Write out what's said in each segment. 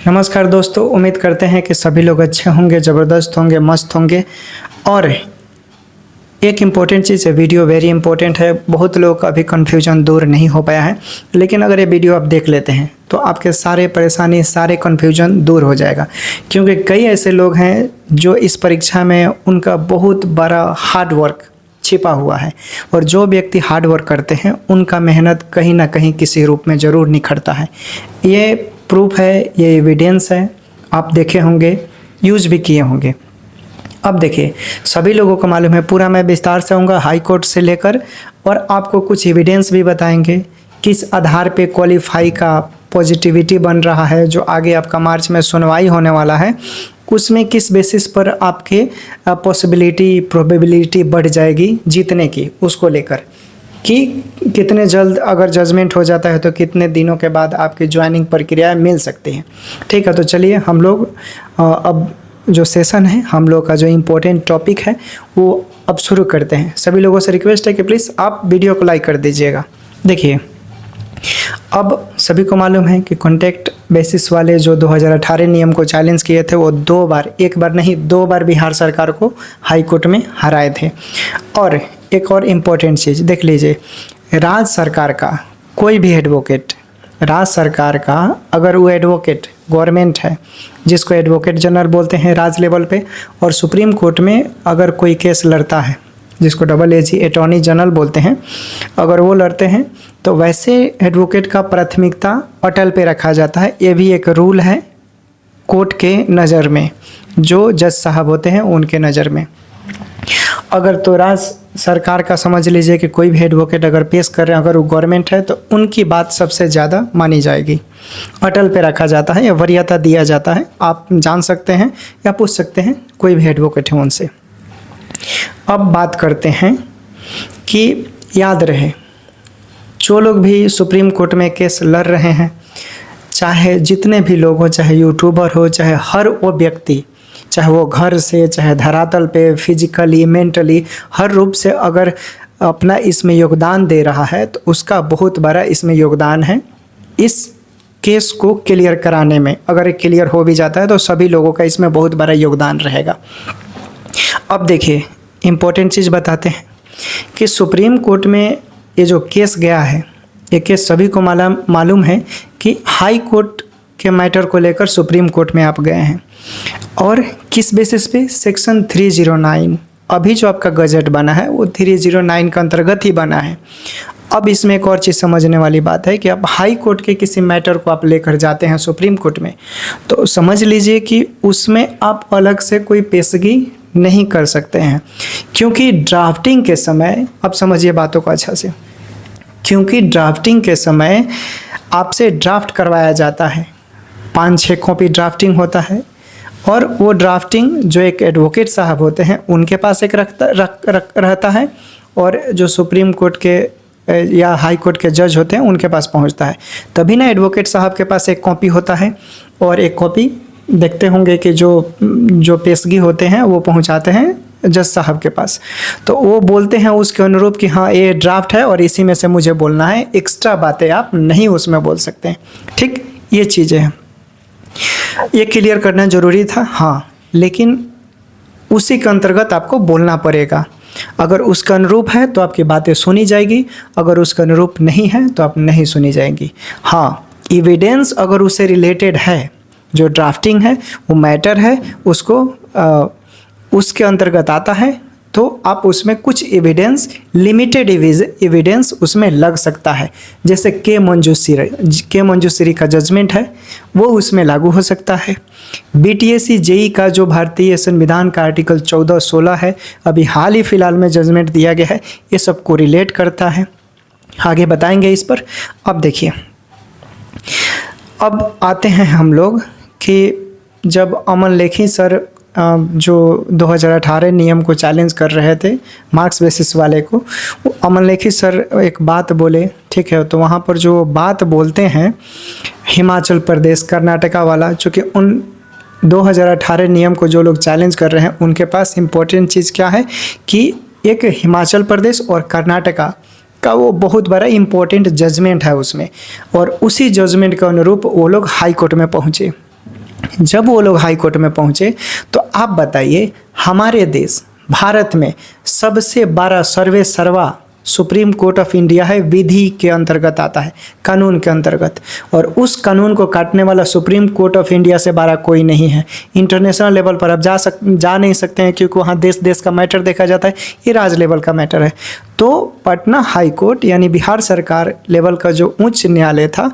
नमस्कार दोस्तों, उम्मीद करते हैं कि सभी लोग अच्छे होंगे, ज़बरदस्त होंगे, मस्त होंगे। और एक इम्पॉर्टेंट चीज़ है, वीडियो वेरी इंपॉर्टेंट है। बहुत लोगों का अभी कन्फ्यूजन दूर नहीं हो पाया है, लेकिन अगर ये वीडियो आप देख लेते हैं तो आपके सारे परेशानी, सारे कन्फ्यूजन दूर हो जाएगा। क्योंकि कई ऐसे लोग हैं जो इस परीक्षा में उनका बहुत बड़ा हार्ड वर्क छिपा हुआ है, और जो व्यक्ति हार्ड वर्क करते हैं उनका मेहनत कहीं ना कहीं किसी रूप में ज़रूर निखरता है। ये प्रूफ है, ये एविडेंस है, आप देखे होंगे, यूज़ भी किए होंगे। अब देखिए, सभी लोगों को मालूम है, पूरा मैं विस्तार से आऊँगा हाई कोर्ट से लेकर, और आपको कुछ एविडेंस भी बताएंगे किस आधार पे क्वालिफाई का पॉजिटिविटी बन रहा है। जो आगे आपका मार्च में सुनवाई होने वाला है, उसमें किस बेसिस पर आपके पॉसिबिलिटी, प्रोबेबिलिटी बढ़ जाएगी जीतने की, उसको लेकर कि कितने जल्द अगर जजमेंट हो जाता है तो कितने दिनों के बाद आपकी ज्वाइनिंग प्रक्रिया मिल सकती है। ठीक है, तो चलिए हम लोग अब जो सेशन है, हम लोग का जो इम्पोर्टेंट टॉपिक है वो अब शुरू करते हैं। सभी लोगों से रिक्वेस्ट है कि प्लीज़ आप वीडियो को लाइक कर दीजिएगा। देखिए, अब सभी को मालूम है कि कॉन्ट्रैक्ट बेसिस वाले जो 2018 नियम को चैलेंज किए थे, वो दो बार, एक बार नहीं दो बार बिहार सरकार को हाई कोर्ट में हराए थे। और एक और इम्पोर्टेंट चीज़ देख लीजिए, राज्य सरकार का कोई भी एडवोकेट, राज्य सरकार का अगर वो एडवोकेट गवर्नमेंट है, जिसको एडवोकेट जनरल बोलते हैं राज्य लेवल पे, और सुप्रीम कोर्ट में अगर कोई केस लड़ता है, जिसको AAG अटॉर्नी जनरल बोलते हैं, अगर वो लड़ते हैं तो वैसे एडवोकेट का प्राथमिकता अटल पे रखा जाता है। ये भी एक रूल है कोर्ट के नज़र में, जो जज साहब होते हैं उनके नज़र में। अगर तो राज्य सरकार का समझ लीजिए कि कोई भी एडवोकेट अगर पेश कर रहे हैं, अगर वो गवर्नमेंट है, तो उनकी बात सबसे ज़्यादा मानी जाएगी, अटल पे रखा जाता है या वरीयता दिया जाता है। आप जान सकते हैं या पूछ सकते हैं, कोई भी एडवोकेट है उनसे। अब बात करते हैं कि याद रहे, जो लोग भी सुप्रीम कोर्ट में केस लड़ रहे हैं, चाहे जितने भी लोग हो, चाहे यूट्यूबर हो, चाहे हर वो व्यक्ति, चाहे वो घर से, चाहे धरातल पे, फिजिकली, मेंटली, हर रूप से अगर अपना इसमें योगदान दे रहा है, तो उसका बहुत बड़ा इसमें योगदान है इस केस को क्लियर कराने में। अगर ये क्लियर हो भी जाता है तो सभी लोगों का इसमें बहुत बड़ा योगदान रहेगा। अब देखिए, इम्पोर्टेंट चीज़ बताते हैं कि सुप्रीम कोर्ट में ये जो केस गया है, ये केस सभी को मालूम है कि हाई कोर्ट के मैटर को लेकर सुप्रीम कोर्ट में आप गए हैं। और किस बेसिस पे? सेक्शन 309, अभी जो आपका गजट बना है वो 309 के अंतर्गत ही बना है। अब इसमें एक और चीज़ समझने वाली बात है कि आप हाई कोर्ट के किसी मैटर को आप लेकर जाते हैं सुप्रीम कोर्ट में, तो समझ लीजिए कि उसमें आप अलग से कोई पेशगी नहीं कर सकते हैं। क्योंकि ड्राफ्टिंग के समय, अब समझिए बातों को अच्छा से, क्योंकि ड्राफ्टिंग के समय आपसे ड्राफ्ट करवाया जाता है, 5-6 कॉपी ड्राफ्टिंग होता है, और वो ड्राफ्टिंग जो एक एडवोकेट साहब होते हैं उनके पास एक रहता है, और जो सुप्रीम कोर्ट के या हाई कोर्ट के जज होते हैं उनके पास पहुंचता है। तभी ना एडवोकेट साहब के पास एक कॉपी होता है, और एक कॉपी देखते होंगे कि जो पेशगी होते हैं वो पहुंचाते हैं जज साहब के पास। तो वो बोलते हैं उसके अनुरूप कि हाँ ये ड्राफ्ट है और इसी में से मुझे बोलना है, एक्स्ट्रा बातें आप नहीं उसमें बोल सकते हैं। ठीक, ये चीज़ें हैं, ये क्लियर करना ज़रूरी था। हाँ, लेकिन उसी के अंतर्गत आपको बोलना पड़ेगा। अगर उसका अनुरूप है तो आपकी बातें सुनी जाएगी, अगर उसका अनुरूप नहीं है तो आप नहीं सुनी जाएंगी। हाँ, एविडेंस अगर उससे रिलेटेड है, जो ड्राफ्टिंग है वो मैटर है, उसको उसके अंतर्गत आता है, तो आप उसमें कुछ एविडेंस, लिमिटेड एविडेंस उसमें लग सकता है। जैसे के मंजूश्री का जजमेंट है वो उसमें लागू हो सकता है। BTSC JEE का जो भारतीय संविधान का आर्टिकल 14-16 है, अभी हाल ही फिलहाल में जजमेंट दिया गया है, ये सब को रिलेट करता है। आगे बताएंगे इस पर। अब देखिए, अब आते हैं हम लोग कि जब अमन लेखी सर जो 2018 नियम को चैलेंज कर रहे थे, मार्क्स बेसिस वाले को, अमन लेखी सर एक बात बोले, ठीक है, तो वहाँ पर जो बात बोलते हैं हिमाचल प्रदेश, कर्नाटका वाला, चूँकि उन 2018 नियम को जो लोग चैलेंज कर रहे हैं उनके पास इम्पोर्टेंट चीज़ क्या है कि एक हिमाचल प्रदेश और कर्नाटका का वो बहुत बड़ा इम्पोर्टेंट जजमेंट है उसमें, और उसी जजमेंट के अनुरूप वो लोग हाई कोर्ट में पहुँचे। जब वो लोग हाई कोर्ट में पहुँचे तो आप बताइए, हमारे देश भारत में सबसे बड़ा सर्वे सर्वा सुप्रीम कोर्ट ऑफ इंडिया है, विधि के अंतर्गत आता है, कानून के अंतर्गत, और उस कानून को काटने वाला सुप्रीम कोर्ट ऑफ इंडिया से बड़ा कोई नहीं है। इंटरनेशनल लेवल पर आप जा नहीं सकते हैं, क्योंकि वहाँ देश देश का मैटर देखा जाता है, ये राज्य लेवल का मैटर है। तो पटना हाई कोर्ट यानी बिहार सरकार लेवल का जो उच्च न्यायालय था,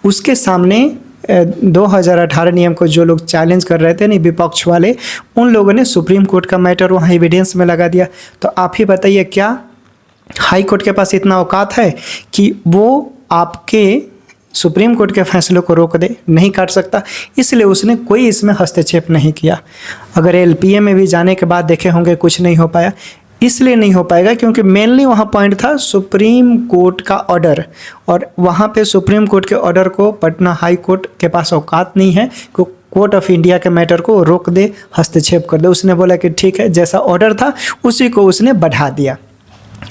उसके सामने 2018 नियम को जो लोग चैलेंज कर रहे थे नहीं, विपक्ष वाले, उन लोगों ने सुप्रीम कोर्ट का मैटर वहाँ एविडेंस में लगा दिया। तो आप ही बताइए, क्या हाई कोर्ट के पास इतना औकात है कि वो आपके सुप्रीम कोर्ट के फैसलों को रोक दे? नहीं काट सकता, इसलिए उसने कोई इसमें हस्तक्षेप नहीं किया। अगर एलपीए में भी जाने के बाद देखे होंगे कुछ नहीं हो पाया, इसलिए नहीं हो पाएगा क्योंकि मेनली वहाँ पॉइंट था सुप्रीम कोर्ट का ऑर्डर, और वहाँ पे सुप्रीम कोर्ट के ऑर्डर को पटना हाई कोर्ट के पास औकात नहीं है कि कोर्ट ऑफ इंडिया के मैटर को रोक दे, हस्तक्षेप कर दे। उसने बोला कि ठीक है, जैसा ऑर्डर था उसी को उसने बढ़ा दिया।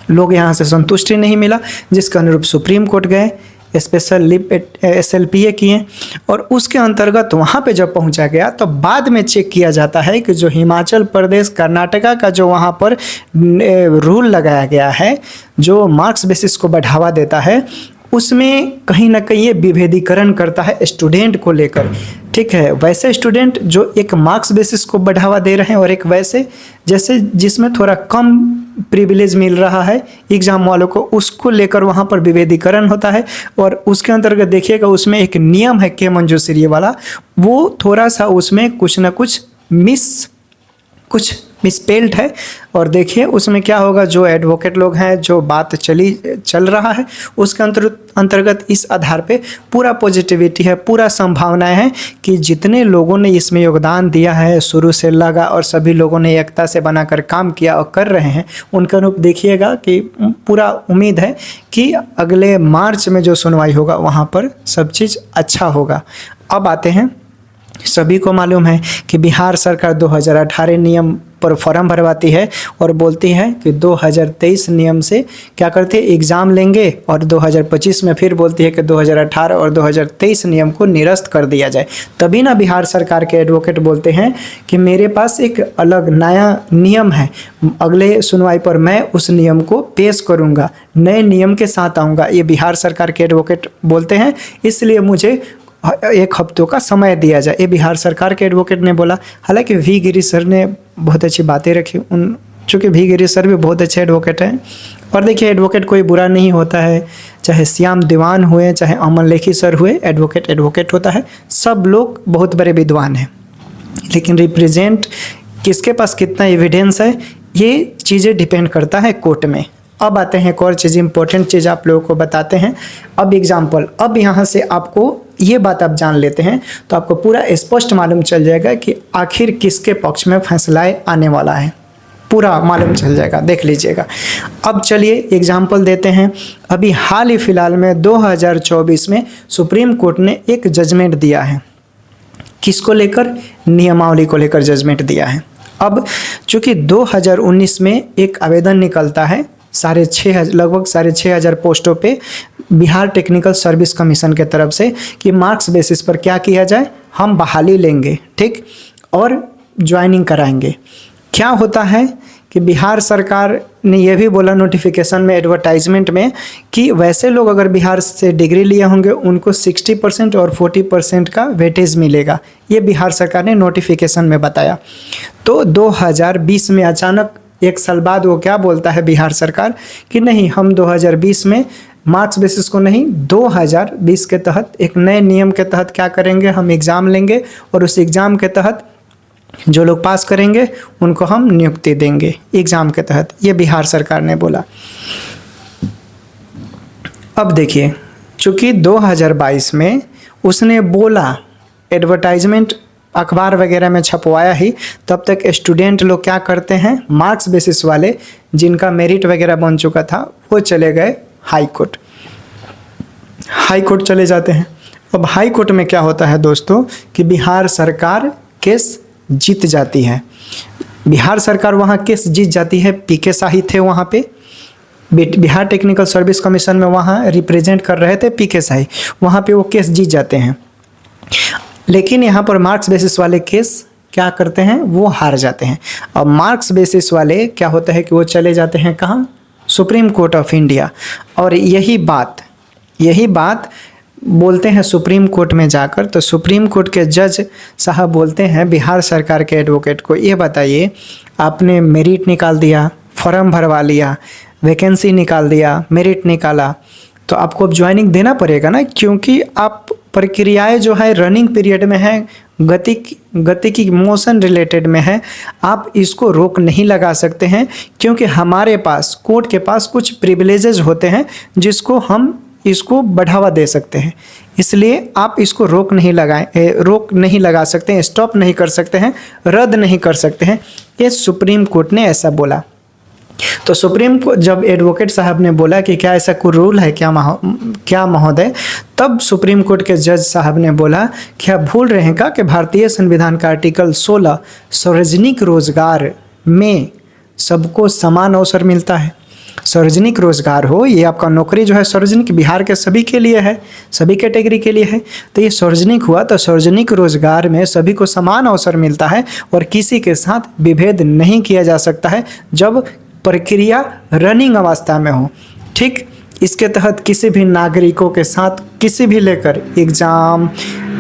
लोग यहाँ से संतुष्टि नहीं मिला, जिसके अनुरूप सुप्रीम कोर्ट गए, स्पेशल लिप SLPA किए, और उसके अंतर्गत वहाँ पे जब पहुँचा गया तो बाद में चेक किया जाता है कि जो हिमाचल प्रदेश कर्नाटका का जो वहाँ पर रूल लगाया गया है, जो मार्क्स बेसिस को बढ़ावा देता है, उसमें कहीं ना कहीं ये विभेदीकरण करता है स्टूडेंट को लेकर। ठीक है, वैसे स्टूडेंट जो एक मार्क्स बेसिस को बढ़ावा दे रहे हैं, और एक वैसे जैसे जिसमें थोड़ा कम प्रिविलेज मिल रहा है एग्ज़ाम वालों को, उसको लेकर वहाँ पर विभेदीकरण होता है। और उसके अंतर्गत देखिएगा, उसमें एक नियम है के मंजूश्री वाला, वो थोड़ा सा उसमें कुछ ना कुछ मिसपेल्ड है। और देखिए उसमें क्या होगा, जो एडवोकेट लोग हैं, जो बात चल रहा है, उसके अंतर्गत इस आधार पे पूरा पॉजिटिविटी है, पूरा संभावनाएं हैं कि जितने लोगों ने इसमें योगदान दिया है, शुरू से लगा, और सभी लोगों ने एकता से बनाकर काम किया और कर रहे हैं, उनका रूप देखिएगा कि पूरा उम्मीद है कि अगले मार्च में जो सुनवाई होगा वहाँ पर सब चीज़ अच्छा होगा। अब आते हैं, सभी को मालूम है कि बिहार सरकार 2018 नियम पर फॉर्म भरवाती है और बोलती है कि 2023 नियम से क्या करते हैं, एग्ज़ाम लेंगे, और 2025 में फिर बोलती है कि 2018 और 2023 नियम को निरस्त कर दिया जाए। तभी ना बिहार सरकार के एडवोकेट बोलते हैं कि मेरे पास एक अलग नया नियम है, अगले सुनवाई पर मैं उस नियम को पेश करूँगा, नए नियम के साथ आऊँगा। ये बिहार सरकार के एडवोकेट बोलते हैं, इसलिए मुझे 1 हफ्तों का समय दिया जाए, ये बिहार सरकार के एडवोकेट ने बोला। हालांकि वी गिरी सर ने बहुत अच्छी बातें रखी, चूँकि वी गिरी सर भी बहुत अच्छे एडवोकेट हैं। और देखिए, एडवोकेट कोई बुरा नहीं होता है, चाहे श्याम दीवान हुए, चाहे अमन लेखी सर हुए, एडवोकेट होता है। सब लोग बहुत बड़े विद्वान हैं, लेकिन रिप्रेजेंट किसके पास कितना एविडेंस है, ये चीज़ें डिपेंड करता है कोर्ट में। अब आते हैं एक और चीज़, इंपॉर्टेंट चीज़ आप लोगों को बताते हैं। अब एग्जाम्पल, अब यहाँ से आपको ये बात आप जान लेते हैं तो आपको पूरा स्पष्ट मालूम चल जाएगा कि आखिर किसके पक्ष में फैसला आने वाला है, पूरा मालूम चल जाएगा, देख लीजिएगा। अब चलिए एग्जाम्पल देते हैं। अभी हाल ही फिलहाल में 2024 में सुप्रीम कोर्ट ने एक जजमेंट दिया है, किसको लेकर, नियमावली को लेकर जजमेंट दिया है। अब चूँकि 2019 में एक आवेदन निकलता है लगभग 6,500 पोस्टों पे बिहार टेक्निकल सर्विस कमीशन के तरफ से कि मार्क्स बेसिस पर क्या किया जाए, हम बहाली लेंगे, ठीक, और ज्वाइनिंग कराएंगे। क्या होता है कि बिहार सरकार ने यह भी बोला नोटिफिकेशन में, एडवर्टाइजमेंट में, कि वैसे लोग अगर बिहार से डिग्री लिए होंगे उनको 60% और 40% का वेटेज मिलेगा। ये बिहार सरकार ने नोटिफिकेशन में बताया। तो 2020 में अचानक 1 साल बाद वो क्या बोलता है बिहार सरकार कि नहीं, हम 2020 में मार्क्स बेसिस को नहीं, 2020 के तहत एक नए नियम के तहत क्या करेंगे, हम एग्ज़ाम लेंगे, और उस एग्ज़ाम के तहत जो लोग पास करेंगे उनको हम नियुक्ति देंगे एग्ज़ाम के तहत। ये बिहार सरकार ने बोला। अब देखिए, चूँकि 2022 में उसने बोला, एडवर्टाइजमेंट अखबार वगैरह में छपवाया ही, तब तक स्टूडेंट लोग क्या करते हैं, मार्क्स बेसिस वाले जिनका मेरिट वगैरह बन चुका था, वो चले गए हाई कोर्ट चले जाते हैं। अब हाई कोर्ट में क्या होता है दोस्तों कि बिहार सरकार केस जीत जाती है। बिहार सरकार वहाँ केस जीत जाती है, पीके शाही थे वहाँ पे, बिहार टेक्निकल सर्विस कमीशन में वहाँ रिप्रेजेंट कर रहे थे पीके शाही, वहाँ पे वो केस जीत जाते हैं। लेकिन यहाँ पर मार्क्स बेसिस वाले केस क्या करते हैं, वो हार जाते हैं। और मार्क्स बेसिस वाले क्या होता है कि वो चले जाते हैं कहाँ, सुप्रीम कोर्ट ऑफ इंडिया। और यही बात बोलते हैं सुप्रीम कोर्ट में जाकर, तो सुप्रीम कोर्ट के जज साहब बोलते हैं बिहार सरकार के एडवोकेट को, ये बताइए आपने मेरिट निकाल दिया, फॉर्म भरवा लिया, वैकेंसी निकाल दिया, मेरिट निकाला, तो आपको अब ज्वाइनिंग देना पड़ेगा ना, क्योंकि आप प्रक्रियाएं जो है रनिंग पीरियड में है, गति की मोशन रिलेटेड में है, आप इसको रोक नहीं लगा सकते हैं, क्योंकि हमारे पास कोर्ट के पास कुछ प्रिविलेजेस होते हैं जिसको हम इसको बढ़ावा दे सकते हैं, इसलिए आप इसको रोक नहीं लगा सकते हैं, स्टॉप नहीं कर सकते हैं, रद्द नहीं कर सकते हैं। ये सुप्रीम कोर्ट ने ऐसा बोला। तो सुप्रीम कोर्ट जब एडवोकेट साहब ने बोला कि क्या ऐसा कोई रूल है क्या महोदय, तब सुप्रीम कोर्ट के जज साहब ने बोला कि आप भूल रहे हैं क्या कि भारतीय संविधान का आर्टिकल 16 सार्वजनिक रोजगार में सबको समान अवसर मिलता है। सार्वजनिक रोजगार हो, ये आपका नौकरी जो है सार्वजनिक बिहार के सभी के लिए है, सभी कैटेगरी के लिए है, तो ये सार्वजनिक हुआ, तो सार्वजनिक रोजगार में सभी को समान अवसर मिलता है और किसी के साथ विभेद नहीं किया जा सकता है जब प्रक्रिया रनिंग अवस्था में हो। ठीक, इसके तहत किसी भी नागरिकों के साथ किसी भी लेकर एग्जाम,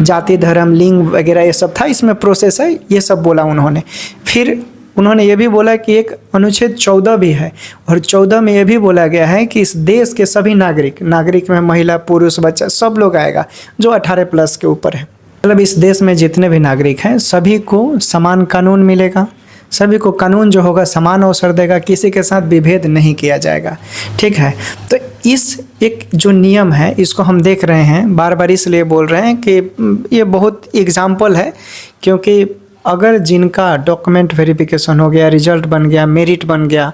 जाति, धर्म, लिंग वगैरह ये सब था, इसमें प्रोसेस है, ये सब बोला उन्होंने। फिर उन्होंने ये भी बोला कि एक अनुच्छेद 14 भी है, और 14 में ये भी बोला गया है कि इस देश के सभी नागरिक में महिला, पुरुष, बच्चा सब लोग आएगा जो 18+ के ऊपर है। मतलब इस देश में जितने भी नागरिक हैं सभी को समान कानून मिलेगा, सभी को कानून जो होगा समान अवसर देगा, किसी के साथ विभेद नहीं किया जाएगा। ठीक है, तो इस एक जो नियम है इसको हम देख रहे हैं, बार बार इसलिए बोल रहे हैं कि ये बहुत एग्जाम्पल है, क्योंकि अगर जिनका डॉक्यूमेंट वेरिफिकेशन हो गया, रिजल्ट बन गया, मेरिट बन गया,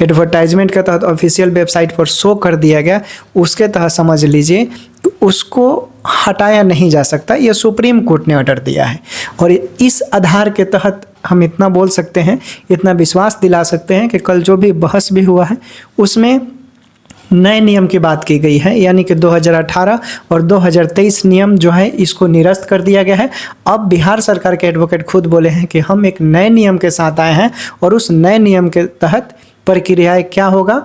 एडवर्टाइजमेंट के तहत ऑफिशियल वेबसाइट पर शो कर दिया गया, उसके तहत समझ लीजिए कि उसको हटाया नहीं जा सकता, ये सुप्रीम कोर्ट ने ऑर्डर दिया है। और इस आधार के तहत हम इतना बोल सकते हैं, इतना विश्वास दिला सकते हैं कि कल जो भी बहस भी हुआ है उसमें नए नियम की बात की गई है, यानी कि 2018 और 2023 नियम जो है इसको निरस्त कर दिया गया है। अब बिहार सरकार के एडवोकेट खुद बोले हैं कि हम एक नए नियम के साथ आए हैं और उस नए नियम के तहत प्रक्रियाएं क्या होगा,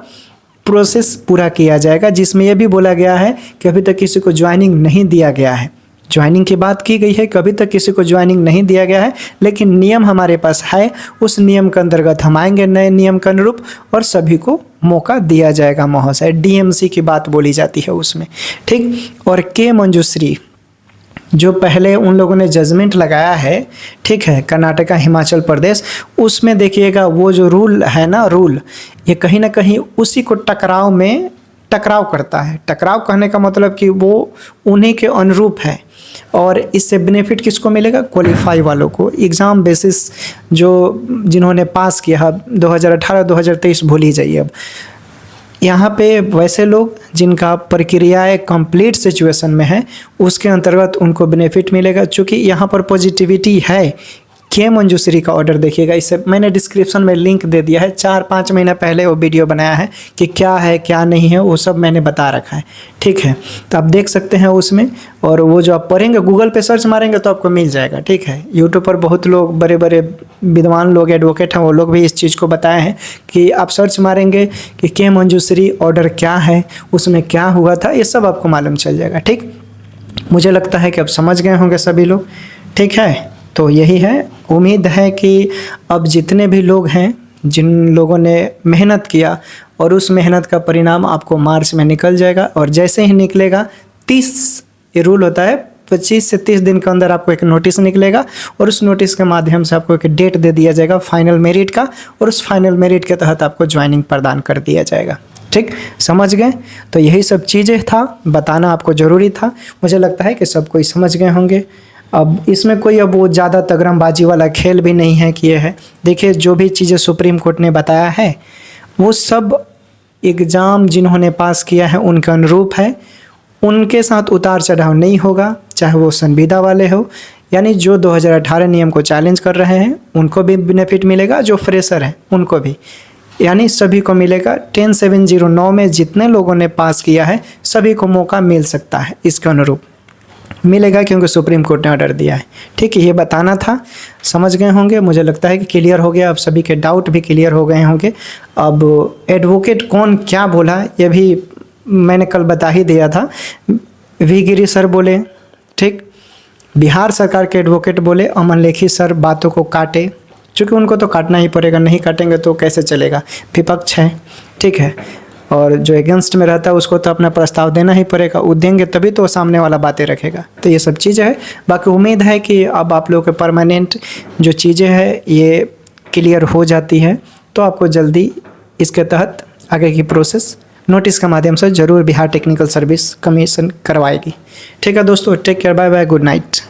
प्रोसेस पूरा किया जाएगा, जिसमें यह भी बोला गया है कि अभी तक किसी को ज्वाइनिंग नहीं दिया गया है। ज्वाइनिंग की बात की गई है कि अभी तक किसी को ज्वाइनिंग नहीं दिया गया है, लेकिन नियम हमारे पास है, उस नियम के अंतर्गत हम आएंगे नए नियम के अनुरूप और सभी को मौका दिया जाएगा। महोदय डीएमसी की बात बोली जाती है उसमें। ठीक, और के मंजूश्री जो पहले उन लोगों ने जजमेंट लगाया है, ठीक है, कर्नाटका, हिमाचल प्रदेश, उसमें देखिएगा वो जो रूल है ना, रूल ये कहीं ना कहीं उसी को टकराव करता है। टकराव कहने का मतलब कि वो उन्हीं के अनुरूप है, और इससे बेनिफिट किसको मिलेगा, क्वालिफाई वालों को, एग्ज़ाम बेसिस जो जिन्होंने पास किया 2018-2023 भूल ही जाइए। अब यहाँ पे वैसे लोग जिनका प्रक्रियाएं कंप्लीट सिचुएशन में है उसके अंतर्गत उनको बेनिफिट मिलेगा। चूँकि यहाँ पर पॉजिटिविटी है, के मंजूश्री का ऑर्डर देखिएगा, इसे मैंने डिस्क्रिप्शन में लिंक दे दिया है, 4-5 महीना पहले वो वीडियो बनाया है कि क्या है क्या नहीं है, वो सब मैंने बता रखा है। ठीक है, तो आप देख सकते हैं उसमें, और वो जो आप पढ़ेंगे गूगल पे सर्च मारेंगे तो आपको मिल जाएगा। ठीक है, यूट्यूब पर बहुत लोग, बड़े बड़े विद्वान लोग, एडवोकेट हैं, वो लोग भी इस चीज़ को बताए हैं कि आप सर्च मारेंगे कि के मंजूश्री ऑर्डर क्या है, उसमें क्या हुआ था, ये सब आपको मालूम चल जाएगा। ठीक, मुझे लगता है कि अब समझ गए होंगे सभी लोग। ठीक है, तो यही है, उम्मीद है कि अब जितने भी लोग हैं, जिन लोगों ने मेहनत किया, और उस मेहनत का परिणाम आपको मार्च में निकल जाएगा, और जैसे ही निकलेगा 30, ये रूल होता है 25 से 30 दिन के अंदर आपको एक नोटिस निकलेगा, और उस नोटिस के माध्यम से आपको एक डेट दे दिया जाएगा फाइनल मेरिट का, और उस फाइनल मेरिट के तहत आपको ज्वाइनिंग प्रदान कर दिया जाएगा। ठीक, समझ गए? तो यही सब चीज़ें था, बताना आपको ज़रूरी था। मुझे लगता है कि सब कोई समझ गए होंगे। अब इसमें कोई अब वो ज़्यादा तगड़मबाजी वाला खेल भी नहीं है कि ये है। देखिए, जो भी चीज़ें सुप्रीम कोर्ट ने बताया है वो सब एग्ज़ाम जिन्होंने पास किया है उनके अनुरूप है, उनके साथ उतार चढ़ाव नहीं होगा, चाहे वो संविदा वाले हो, यानी जो 2018 नियम को चैलेंज कर रहे हैं उनको भी बेनिफिट मिलेगा, जो फ्रेशर हैं उनको भी, यानी सभी को मिलेगा। 10709 में जितने लोगों ने पास किया है सभी को मौका मिल सकता है इसके अनुरूप। मिलेगा क्योंकि सुप्रीम कोर्ट ने ऑर्डर दिया है। ठीक है, ये बताना था, समझ गए होंगे। मुझे लगता है कि क्लियर हो गया, अब सभी के डाउट भी क्लियर हो गए होंगे। अब एडवोकेट कौन क्या बोला ये भी मैंने कल बता ही दिया था। वी गिरी सर बोले, ठीक, बिहार सरकार के एडवोकेट बोले अमन लेखी सर बातों को काटे, चूँकि उनको तो काटना ही पड़ेगा, नहीं काटेंगे तो कैसे चलेगा, विपक्ष है। ठीक है, और जो अगेंस्ट में रहता है उसको तो अपना प्रस्ताव देना ही पड़ेगा, वो देंगे तभी तो सामने वाला बातें रखेगा। तो ये सब चीज़ें है। बाकी उम्मीद है कि अब आप लोगों के परमानेंट जो चीज़ें हैं ये क्लियर हो जाती है, तो आपको जल्दी इसके तहत आगे की प्रोसेस नोटिस के माध्यम से ज़रूर बिहार टेक्निकल सर्विस कमीशन करवाएगी। ठीक है दोस्तों, take care, bye bye, good night.